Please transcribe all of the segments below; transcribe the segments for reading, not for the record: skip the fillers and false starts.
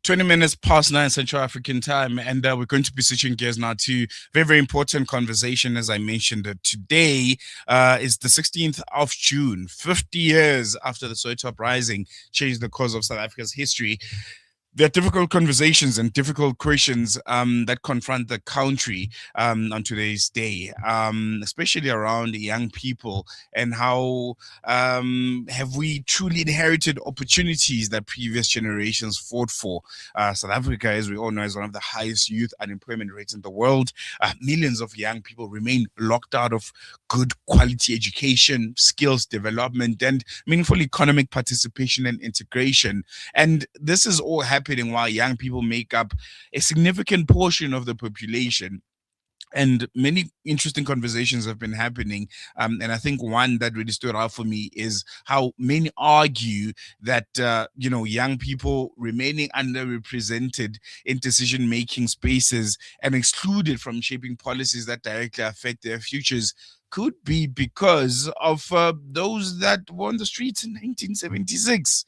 20 minutes past 9 Central African time, and we're going to be switching gears now to very, very important conversation. As I mentioned, today is the 16th of June, 50 years after the Soweto uprising changed the course of South Africa's history. There are difficult conversations and difficult questions that confront the country on today's day, especially around young people and how have we truly inherited opportunities that previous generations fought for. South Africa, as we all know, is one of the highest youth unemployment rates in the world. Millions of young people remain locked out of good quality education, skills development, and meaningful economic participation and integration. And this is all happening while young people make up a significant portion of the population. And many interesting conversations have been happening. And I think one that really stood out for me is how many argue that, young people remaining underrepresented in decision-making spaces and excluded from shaping policies that directly affect their futures could be because of those that were on the streets in 1976.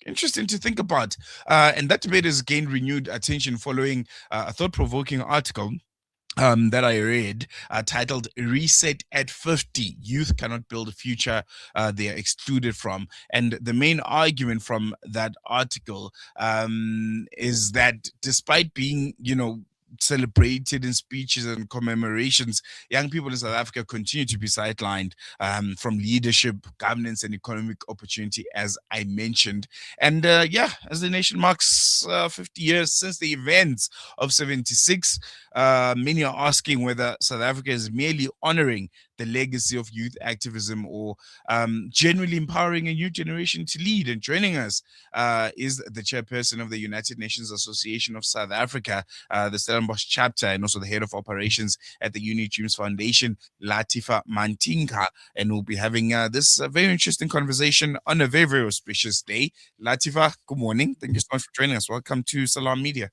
Interesting to think about. And that debate has gained renewed attention following a thought-provoking article that I read titled Reset at 50, Youth Cannot Build a Future They Are Excluded From. And the main argument from that article is that despite being, celebrated in speeches and commemorations, young people in South Africa continue to be sidelined from leadership, governance, and economic opportunity, as I mentioned. And as the nation marks 50 years since the events of 76, many are asking whether South Africa is merely honoring the legacy of youth activism or genuinely empowering a new generation to lead. And joining us is the chairperson of the United Nations Association of South Africa, the Stellenbosch chapter, and also the head of operations at the Uni Dreams Foundation, Lateefah Matinka. And we'll be having this very interesting conversation on a very, very auspicious day. Lateefah, good morning. Thank you so much for joining us. Welcome to Salam Media.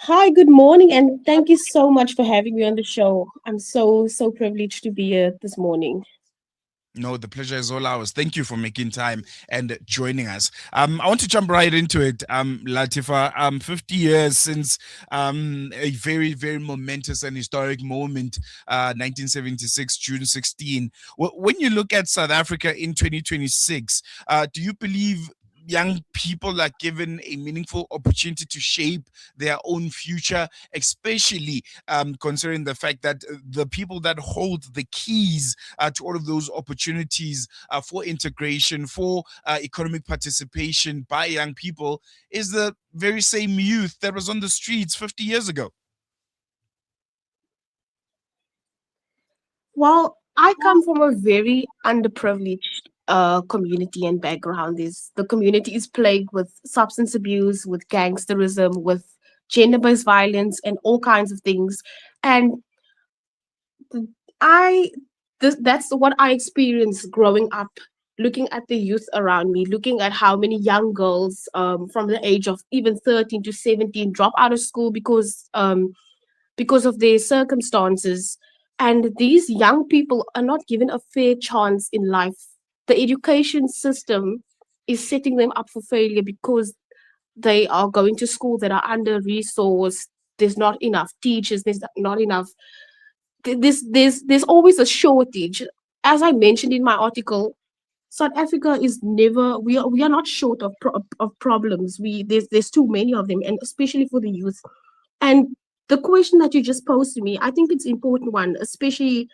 Hi, good morning, and thank you so much for having me on the show. I'm so privileged to be here this morning. No, the pleasure is all ours. Thank you for making time and joining us. I want to jump right into it, Lateefah. 50 years since a very, very momentous and historic moment, 1976, June 16. When you look at South Africa in 2026, do you believe young people are given a meaningful opportunity to shape their own future, especially considering the fact that the people that hold the keys to all of those opportunities for integration, for economic participation by young people is the very same youth that was on the streets 50 years ago? Well, I come from a very underprivileged community and background. The community is plagued with substance abuse, with gangsterism, with gender-based violence, and all kinds of things. And th- I that's what I experienced growing up, looking at the youth around me, looking at how many young girls from the age of even 13 to 17 drop out of school because of their circumstances. And these young people are not given a fair chance in life. The education system is setting them up for failure because they are going to school that are under resourced. There's not enough teachers. There's not enough. There's always a shortage. As I mentioned in my article, South Africa is never. We are not short of problems. There's too many of them, and especially for the youth. And the question that you just posed to me, I think it's an important one, especially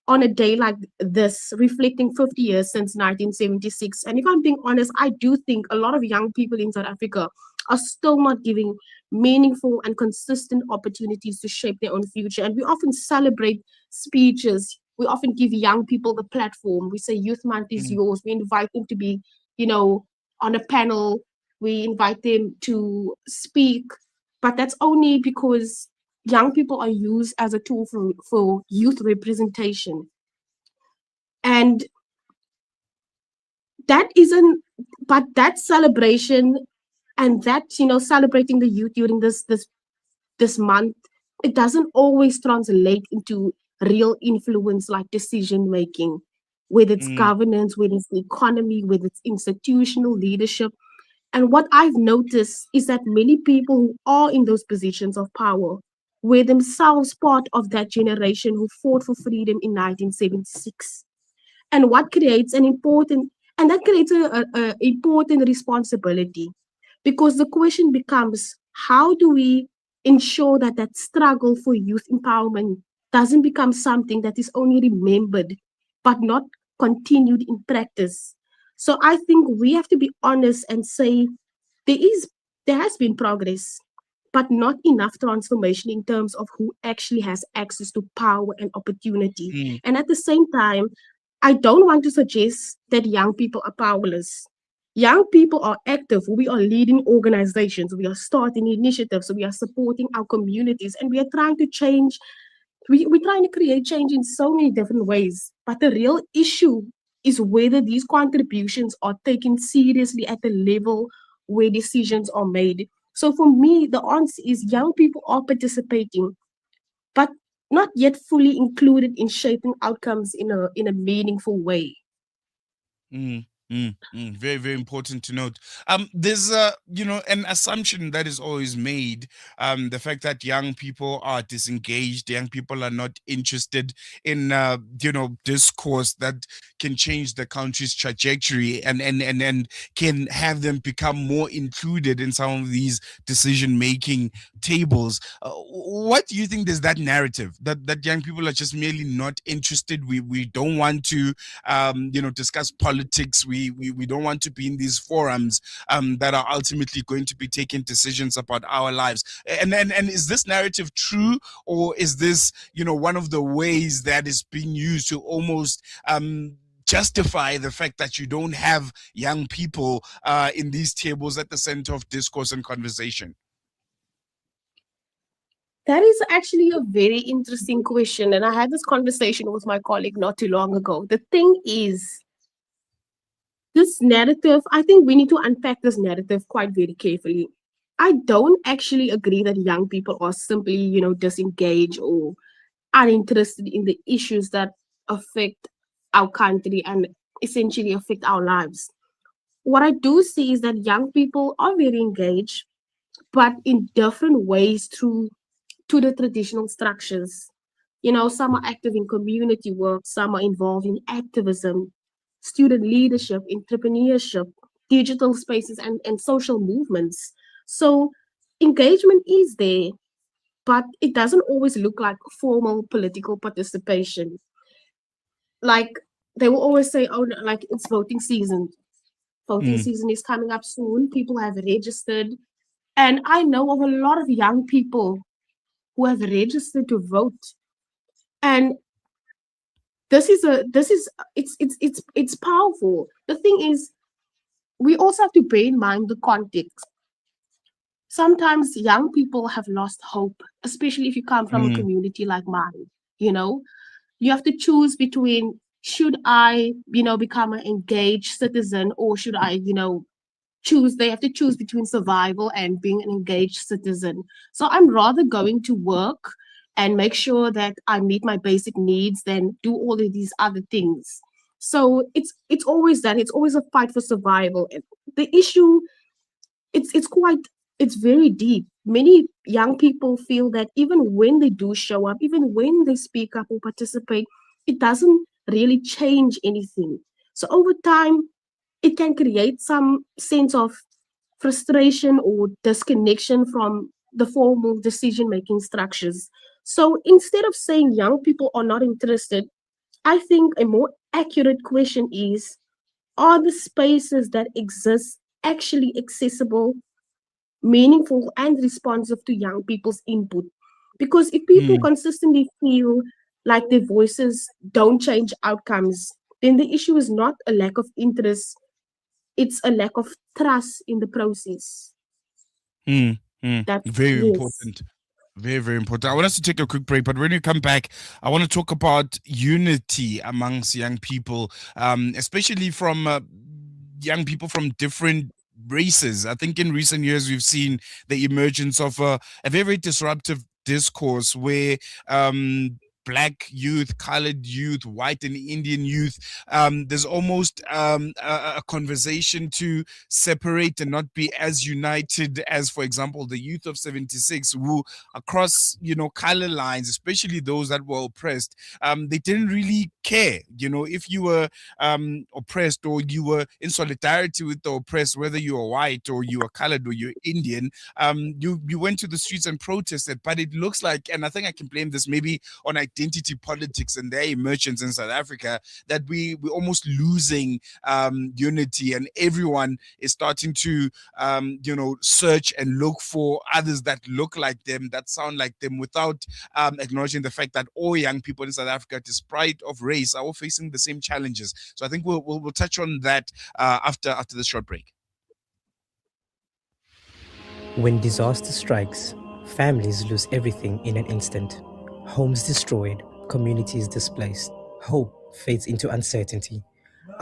on a day like this, reflecting 50 years since 1976. And if I'm being honest, I do think a lot of young people in South Africa are still not giving meaningful and consistent opportunities to shape their own future. And we often celebrate speeches. We often give young people the platform. We say Youth Month is yours. We invite them to be, on a panel. We invite them to speak, but that's only because young people are used as a tool for youth representation. And that isn't, but that celebration and that, celebrating the youth during this month, it doesn't always translate into real influence like decision making, whether it's governance, whether it's the economy, whether it's institutional leadership. And what I've noticed is that many people who are in those positions of power were themselves part of that generation who fought for freedom in 1976. And what creates an important and that creates a important responsibility, because the question becomes, how do we ensure that that struggle for youth empowerment doesn't become something that is only remembered but not continued in practice? So I think we have to be honest and say there is there has been progress, but not enough transformation in terms of who actually has access to power and opportunity. mm, And at the same time, I don't want to suggest that young people are powerless. Young people are active. We are leading organizations. We are starting initiatives. We are supporting our communities. And we are trying to change. We're trying to create change in so many different ways. But the real issue is whether these contributions are taken seriously at the level where decisions are made. So for me, the answer is young people are participating, but not yet fully included in shaping outcomes in a meaningful way. mm, very, very important to note. There's an assumption that is always made. The fact that young people are disengaged, young people are not interested in discourse that can change the country's trajectory, and can have them become more included in some of these decision making tables. What do you think? There's that narrative that young people are just merely not interested. We don't want to discuss politics. We don't want to be in these forums that are ultimately going to be taking decisions about our lives. And is this narrative true, or is this one of the ways that is being used to almost justify the fact that you don't have young people in these tables at the center of discourse and conversation? That is actually a very interesting question. And I had this conversation with my colleague not too long ago. The thing is, this narrative, I think we need to unpack this narrative quite very carefully. I don't actually agree that young people are simply, disengaged or uninterested in the issues that affect our country and essentially affect our lives. What I do see is that young people are very engaged, but in different ways through to the traditional structures. Some are active in community work, some are involved in activism, student leadership, entrepreneurship, digital spaces, and social movements. So engagement is there, but it doesn't always look like formal political participation. Like they will always say, oh, no, like it's voting season. Voting Mm, season is coming up soon. People have registered. And I know of a lot of young people who have registered to vote. And it's powerful. The thing is, we also have to bear in mind the context. Sometimes young people have lost hope, especially if you come from a mm, community like mine. You know, you have to choose between, should I, become an engaged citizen, or should I, they have to choose between survival and being an engaged citizen. So I'm rather going to work and make sure that I meet my basic needs than do all of these other things. So it's always that, it's always a fight for survival. And the issue, it's quite, it's very deep. Many young people feel that even when they do show up, even when they speak up or participate, it doesn't really change anything. So over time, it can create some sense of frustration or disconnection from the formal decision making structures. So instead of saying young people are not interested, I think a more accurate question is, are the spaces that exist actually accessible, meaningful, and responsive to young people's input? Because if people mm. consistently feel like their voices don't change outcomes, then the issue is not a lack of interest, it's a lack of trust in the process. That's Very yes. important. Very, very important. I want us to take a quick break, but when you come back, I want to talk about unity amongst young people, especially from young people from different races. I think in recent years, we've seen the emergence of a very disruptive discourse where black youth, colored youth, white and Indian youth. There's almost a conversation to separate and not be as united as, for example, the youth of 76, who across, color lines, especially those that were oppressed, they didn't really care, if you were oppressed or you were in solidarity with the oppressed, whether you were white or you were colored or you're Indian. You went to the streets and protested. But it looks like, and I think I can blame this maybe on identity politics and their emergence in South Africa, that we're almost losing unity, and everyone is starting to search and look for others that look like them, that sound like them, without acknowledging the fact that all young people in South Africa, despite of race, are all facing the same challenges. So I think we'll touch on that after the short break. When disaster strikes, families lose everything in an instant. Homes destroyed, communities displaced. Hope fades into uncertainty.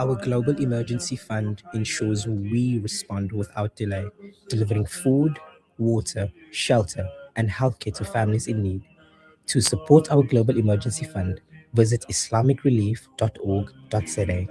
Our Global Emergency Fund ensures we respond without delay, delivering food, water, shelter, and healthcare to families in need. To support our Global Emergency Fund, visit islamicrelief.org.za.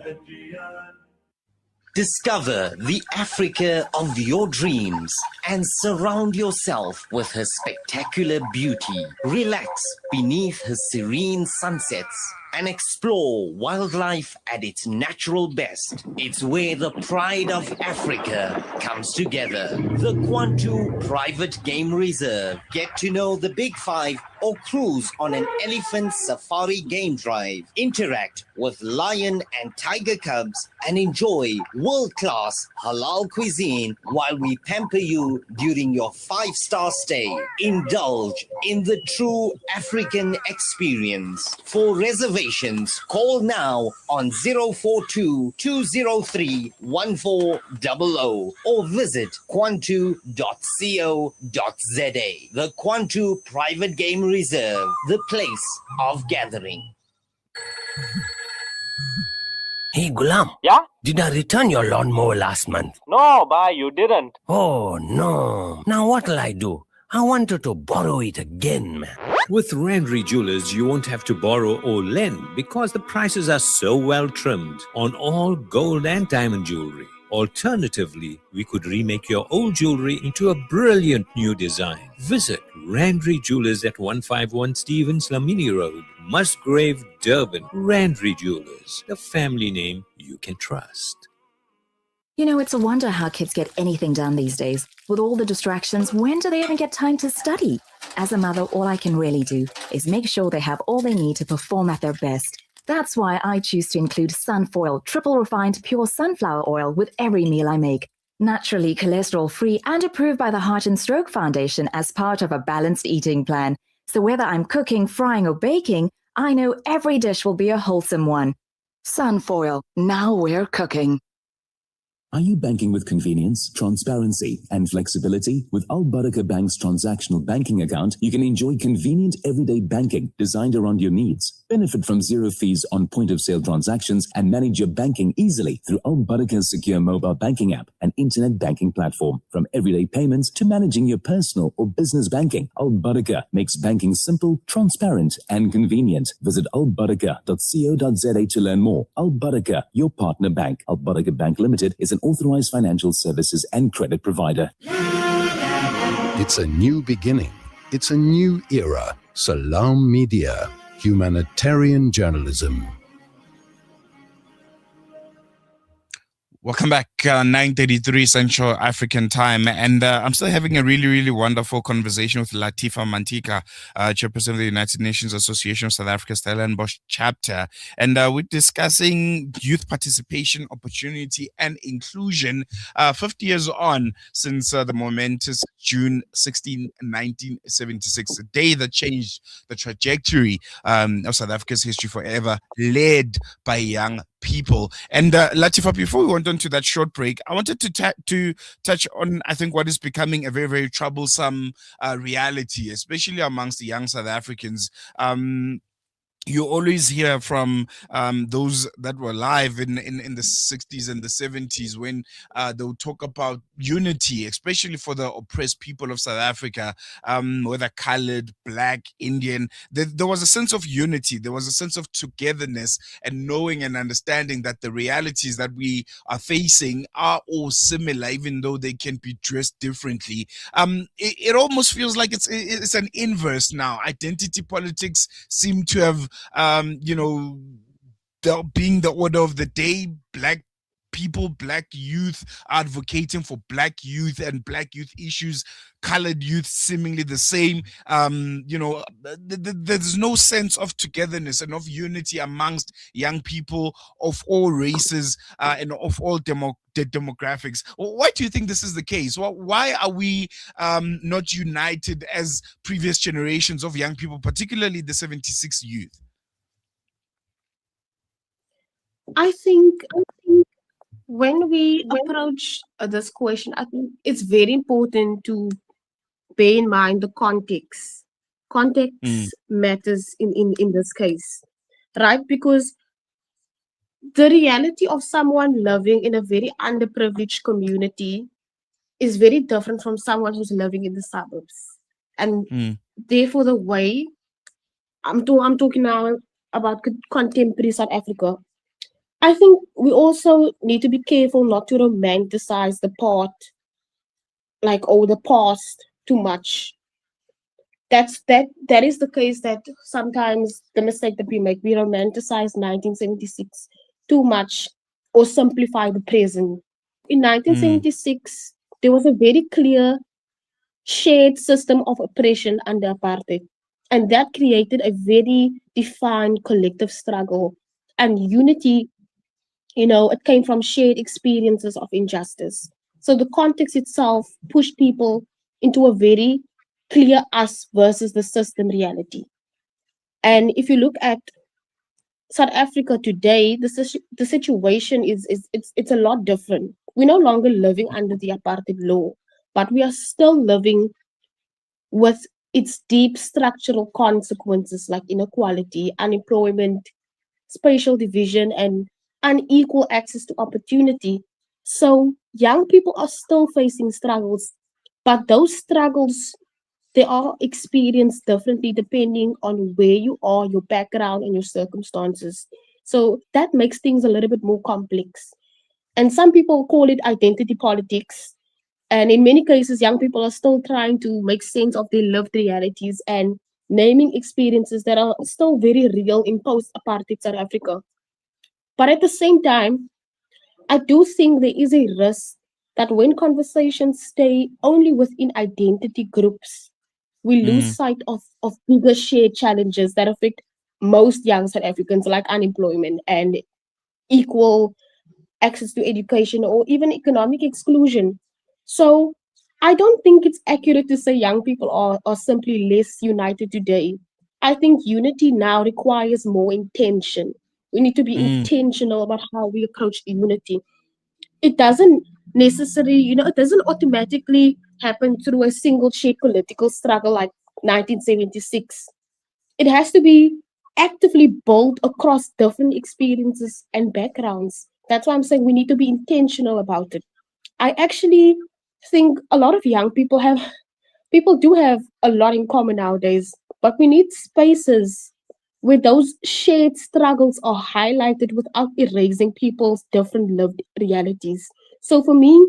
Discover the Africa of your dreams and surround yourself with her spectacular beauty. Relax beneath her serene sunsets and explore wildlife at its natural best. It's where the pride of Africa comes together. The Kwantu Private Game Reserve. Get to know the Big Five or cruise on an elephant safari game drive. Interact with lion and tiger cubs and enjoy world-class halal cuisine while we pamper you during your 5-star stay. Indulge in the true African experience. For reservations, call now on 042-203-1400 or visit kwantu.co.za. The Kwantu Private Game Reserve, the place of gathering. Hey, Gulam. Yeah? Did I return your lawnmower last month? No, bye, you didn't. Oh, no. Now what'll I do? I wanted to borrow it again, man. With Randry Jewelers, you won't have to borrow or lend because the prices are so well trimmed on all gold and diamond jewelry. Alternatively, we could remake your old jewelry into a brilliant new design. Visit Randry Jewelers at 151 Stevens Lamini Road, Musgrave, Durban. Randry Jewelers, the family name you can trust. You know, it's a wonder how kids get anything done these days. With all the distractions, when do they even get time to study? As a mother, all I can really do is make sure they have all they need to perform at their best. That's why I choose to include Sunfoil, triple refined pure sunflower oil with every meal I make. Naturally cholesterol-free and approved by the Heart and Stroke Foundation as part of a balanced eating plan. So whether I'm cooking, frying or baking, I know every dish will be a wholesome one. Sunfoil, now we're cooking. Are you banking with convenience, transparency, and flexibility? With Al Baraka Bank's transactional banking account, you can enjoy convenient everyday banking designed around your needs. Benefit from zero fees on point-of-sale transactions and manage your banking easily through Al Baraka's secure mobile banking app and internet banking platform. From everyday payments to managing your personal or business banking, Al Baraka makes banking simple, transparent, and convenient. Visit albaraka.co.za to learn more. Al Baraka, your partner bank. Al Baraka Bank Limited is an authorized financial services and credit provider. It's a new beginning. It's a new era. Salam Media, humanitarian journalism. Welcome back, 9:33 Central African Time, and I'm still having a really, really wonderful conversation with Lateefah Matinka, Chairperson of the United Nations Association of South Africa Stellenbosch chapter, and we're discussing youth participation, opportunity, and inclusion. 50 years on since the momentous June 16, 1976, the day that changed the trajectory of South Africa's history forever, led by young people. And Lateefah, before we went on to that short break, I wanted to touch on, I think, what is becoming a very, very troublesome reality, especially amongst the young South Africans. you always hear from those that were alive in the 60s and the 70s when they'll talk about unity, especially for the oppressed people of South Africa, whether colored, black, Indian. There was a sense of unity, there was a sense of togetherness and knowing and understanding that the realities that we are facing are all similar, even though they can be dressed differently. It almost feels like it's an inverse now. Identity politics seem to have being the order of the day. Black people, black youth advocating for black youth and black youth issues, colored youth seemingly the same. There's no sense of togetherness and of unity amongst young people of all races and of all demographics. Why do you think this is the case? Why are we not united as previous generations of young people, particularly the 76 youth? I think when we approach this question, I think it's very important to bear in mind the context. Context matters in this case, right? Because the reality of someone living in a very underprivileged community is very different from someone who's living in the suburbs. And therefore, the way I'm talking now about contemporary South Africa, I think we also need to be careful not to romanticize the the past too much. That is the case that sometimes the mistake that we make, we romanticize 1976 too much or simplify the present. In 1976, there was a very clear shared system of oppression under apartheid, and that created a very defined collective struggle and unity. It came from shared experiences of injustice. So the context itself pushed people into a very clear us versus the system reality. And if you look at South Africa today, the situation it's a lot different. We're no longer living under the apartheid law, but we are still living with its deep structural consequences like inequality, unemployment, spatial division, and unequal access to opportunity. So young people are still facing struggles, but those struggles they are experienced differently depending on where you are, your background, and your circumstances. So that makes things a little bit more complex. And some people call it identity politics. And in many cases, young people are still trying to make sense of their lived realities and naming experiences that are still very real in post apartheid South Africa. But at the same time, I do think there is a risk that when conversations stay only within identity groups, we lose sight of bigger shared challenges that affect most young South Africans, like unemployment and equal access to education or even economic exclusion. So I don't think it's accurate to say young people are simply less united today. I think unity now requires more intention. We need to be intentional about how we approach unity. It doesn't it doesn't automatically happen through a single shared political struggle like 1976. It has to be actively built across different experiences and backgrounds. That's why I'm saying we need to be intentional about it. I actually think a lot of young people do have a lot in common nowadays, but we need spaces where those shared struggles are highlighted without erasing people's different lived realities. So for me,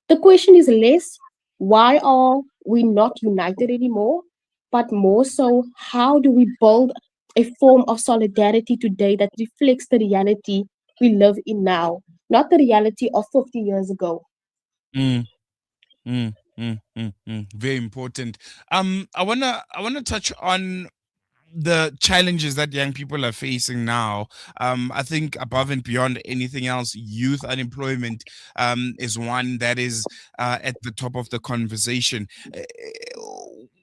the question is less why are we not united anymore, but more so how do we build a form of solidarity today that reflects the reality we live in now, not the reality of 50 years ago. Mm, Very important. I wanna touch on the challenges that young people are facing now. I think above and beyond anything else, youth unemployment is one that is at the top of the conversation.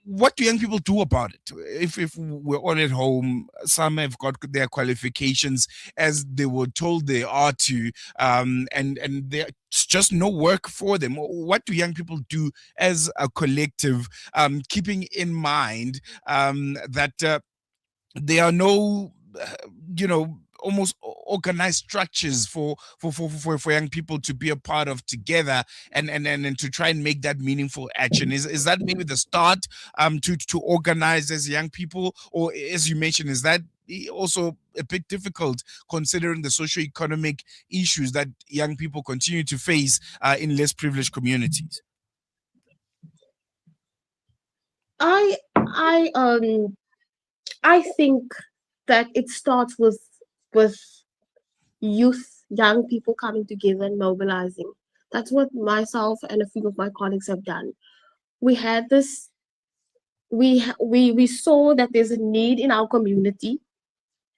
What do young people do about it? If we're all at home, some have got their qualifications as they were told they are to, and there's just no work for them. What do young people do as a collective, keeping in mind that there are no almost organized structures for young people to be a part of together, and to try and make that meaningful action. Is that maybe the start to organize as young people, or as you mentioned, is that also a bit difficult considering the socio-economic issues that young people continue to face in less privileged communities? I think that it starts with youth, young people coming together and mobilizing. That's what myself and a few of my colleagues have done. We had this. We saw that there's a need in our community,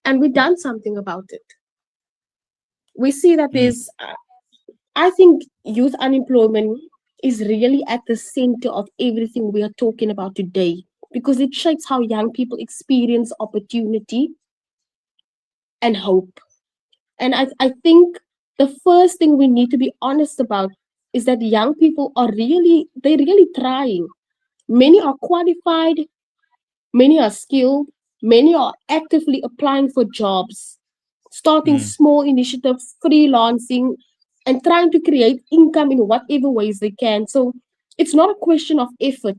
and we done something about it. We see that Mm, there's. I think youth unemployment is really at the center of everything we are talking about today because it shapes how young people experience opportunity and hope. And I think the first thing we need to be honest about is that young people are they're really trying. Many are qualified, many are skilled, many are actively applying for jobs, starting mm, small initiatives, freelancing, and trying to create income in whatever ways they can. So it's not a question of effort.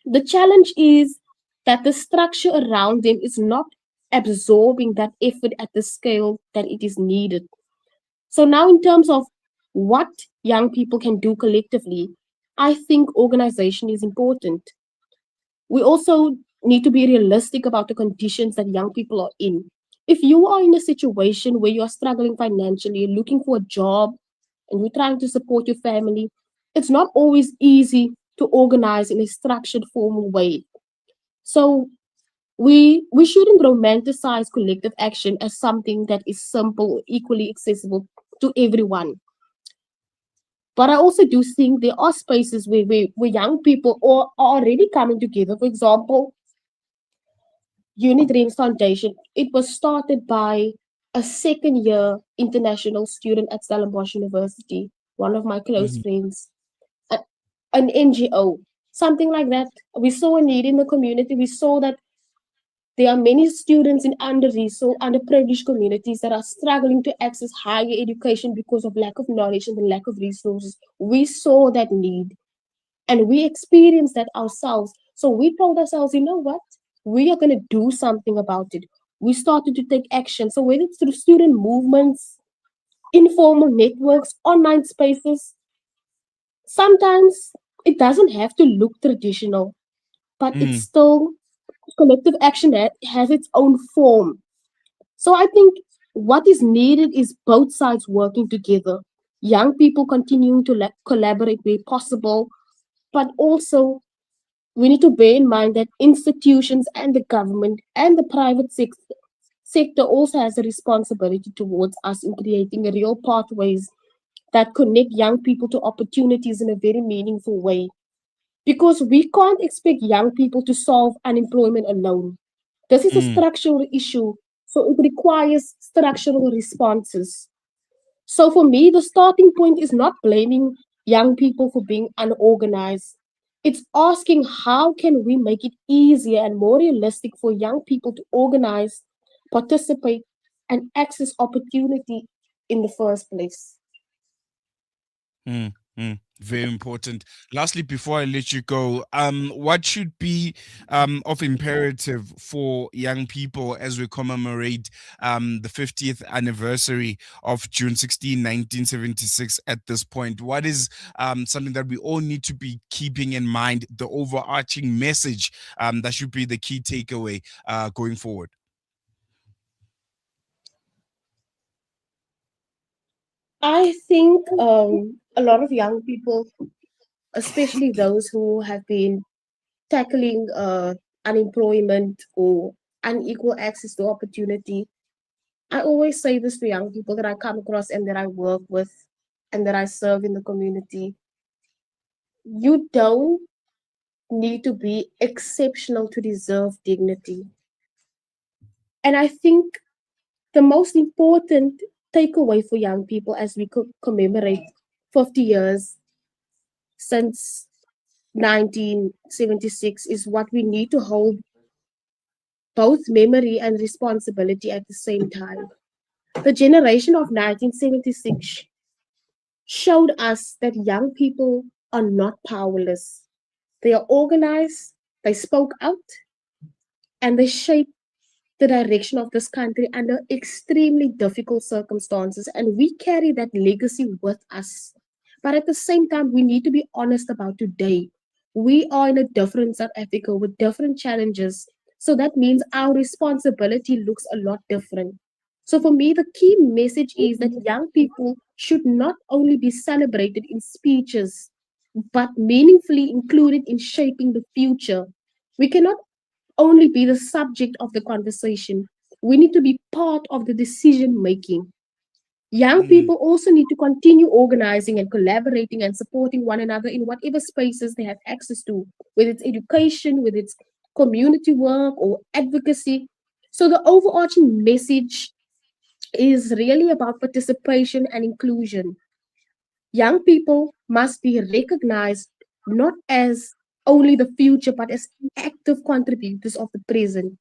The challenge is that the structure around them is not absorbing that effort at the scale that it is needed. So now, in terms of what young people can do collectively, I think organization is important. We also need to be realistic about the conditions that young people are in. If you are in a situation where you are struggling financially, looking for a job, and you're trying to support your family, it's not always easy to organize in a structured, formal way. So we shouldn't romanticize collective action as something that is simple or equally accessible to everyone. But I also do think there are spaces where young people are already coming together. For example, Unit Dreams Foundation, it was started by a second year international student at Stellenbosch University, one of my close mhm, friends, a- an NGO, something like that. We saw a need in the community. We saw that there are many students in under-resourced, underprivileged communities that are struggling to access higher education because of lack of knowledge and the lack of resources. We saw that need and we experienced that ourselves. So we told ourselves, you know what? We are going to do something about it. We started to take action. So whether it's through student movements, informal networks, online spaces, sometimes it doesn't have to look traditional, but it's mm, still collective action that has its own form. So I think what is needed is both sides working together. Young people continuing to collaborate where possible, but also we need to bear in mind that institutions and the government and the private sector also has a responsibility towards us in creating real pathways that connect young people to opportunities in a very meaningful way. Because we can't expect young people to solve unemployment alone. This is a mm, structural issue, so it requires structural responses. So for me, the starting point is not blaming young people for being unorganized. It's asking how can we make it easier and more realistic for young people to organize, participate, and access opportunity in the first place. mm, mm. Very important. Lastly, before I let you go, what should be of imperative for young people as we commemorate the 50th anniversary of June 16, 1976 at this point? What is something that we all need to be keeping in mind, the overarching message that should be the key takeaway going forward? I think a lot of young people, especially those who have been tackling unemployment or unequal access to opportunity, I always say this to young people that I come across and that I work with and that I serve in the community. You don't need to be exceptional to deserve dignity. And I think the most important takeaway for young people as we commemorate 50 years since 1976 is what we need to hold both memory and responsibility at the same time. The generation of 1976 showed us that young people are not powerless. They are organized, they spoke out, and they shaped the direction of this country under extremely difficult circumstances. And we carry that legacy with us. But at the same time, we need to be honest about today. We are in a different South Africa with different challenges. So that means our responsibility looks a lot different. So for me, the key message is that young people should not only be celebrated in speeches, but meaningfully included in shaping the future. We cannot only be the subject of the conversation. We need to be part of the decision making. Young people also need to continue organizing and collaborating and supporting one another in whatever spaces they have access to, whether it's education, whether it's community work or advocacy. So the overarching message is really about participation and inclusion. Young people must be recognized not as only the future, but as active contributors of the present.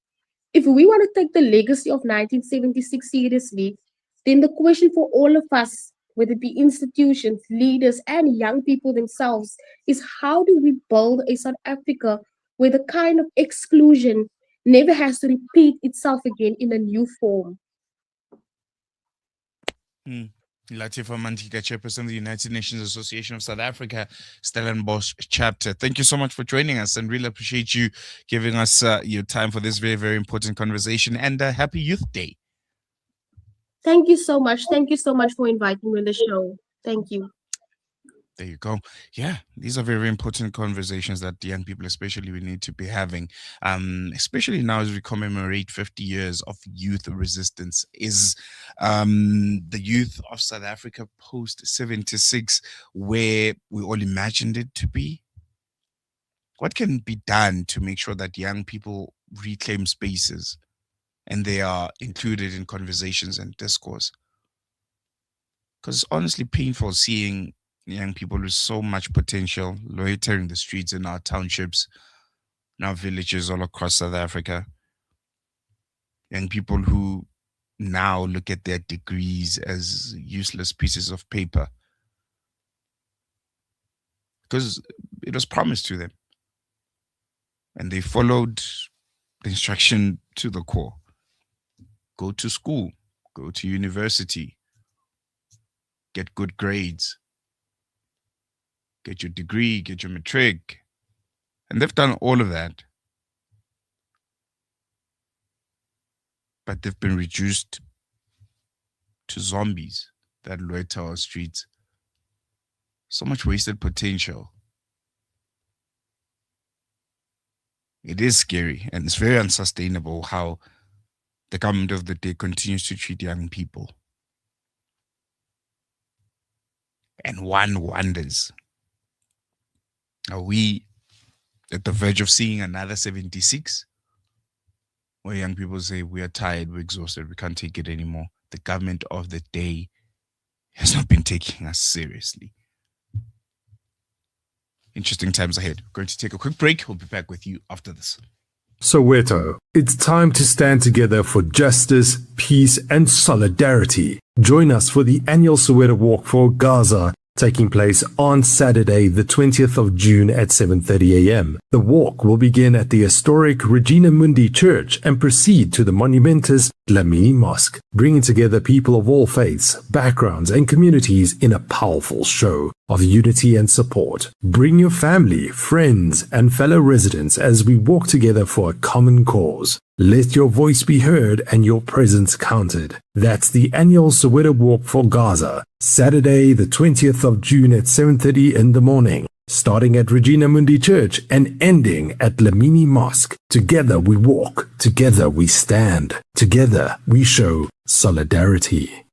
If we want to take the legacy of 1976 seriously, then the question for all of us, whether it be institutions, leaders, and young people themselves, is how do we build a South Africa where the kind of exclusion never has to repeat itself again in a new form? Lateefah Matinka, Chairperson of the United Nations Association of South Africa, Stellenbosch chapter. Thank you so much for joining us and really appreciate you giving us your time for this very, very important conversation, and happy Youth Day. Thank you so much. Thank you so much for inviting me on the show. Thank you. There you go. Yeah, these are very, very important conversations that young people especially we need to be having, especially now as we commemorate 50 years of youth resistance. Is the youth of South Africa post-76 where we all imagined it to be? What can be done to make sure that young people reclaim spaces and they are included in conversations and discourse? Because it's honestly painful seeing young people with so much potential loitering the streets in our townships, in our villages all across South Africa. Young people who now look at their degrees as useless pieces of paper because it was promised to them. And they followed the instruction to the core. Go to school, go to university, get good grades, get your degree, get your matric. And they've done all of that. But they've been reduced to zombies that loiter our streets. So much wasted potential. It is scary and it's very unsustainable how the government of the day continues to treat young people. And one wonders, are we at the verge of seeing another 76? Where young people say, we are tired, we're exhausted, we can't take it anymore. The government of the day has not been taking us seriously. Interesting times ahead. We're going to take a quick break. We'll be back with you after this. Soweto, it's time to stand together for justice, peace, and solidarity. Join us for the annual Soweto Walk for Gaza, taking place on Saturday, the 20th of June at 7:30 a.m. The walk will begin at the historic Regina Mundi Church and proceed to the monumentous Dlamini Mosque, bringing together people of all faiths, backgrounds, and communities in a powerful show of unity and support. Bring your family, friends, and fellow residents as we walk together for a common cause. Let your voice be heard and your presence counted. That's the annual Soweto Walk for Gaza, Saturday, the 20th of June at 7:30 in the morning, starting at Regina Mundi Church and ending at Dlamini Mosque. Together we walk, together we stand, together we show solidarity.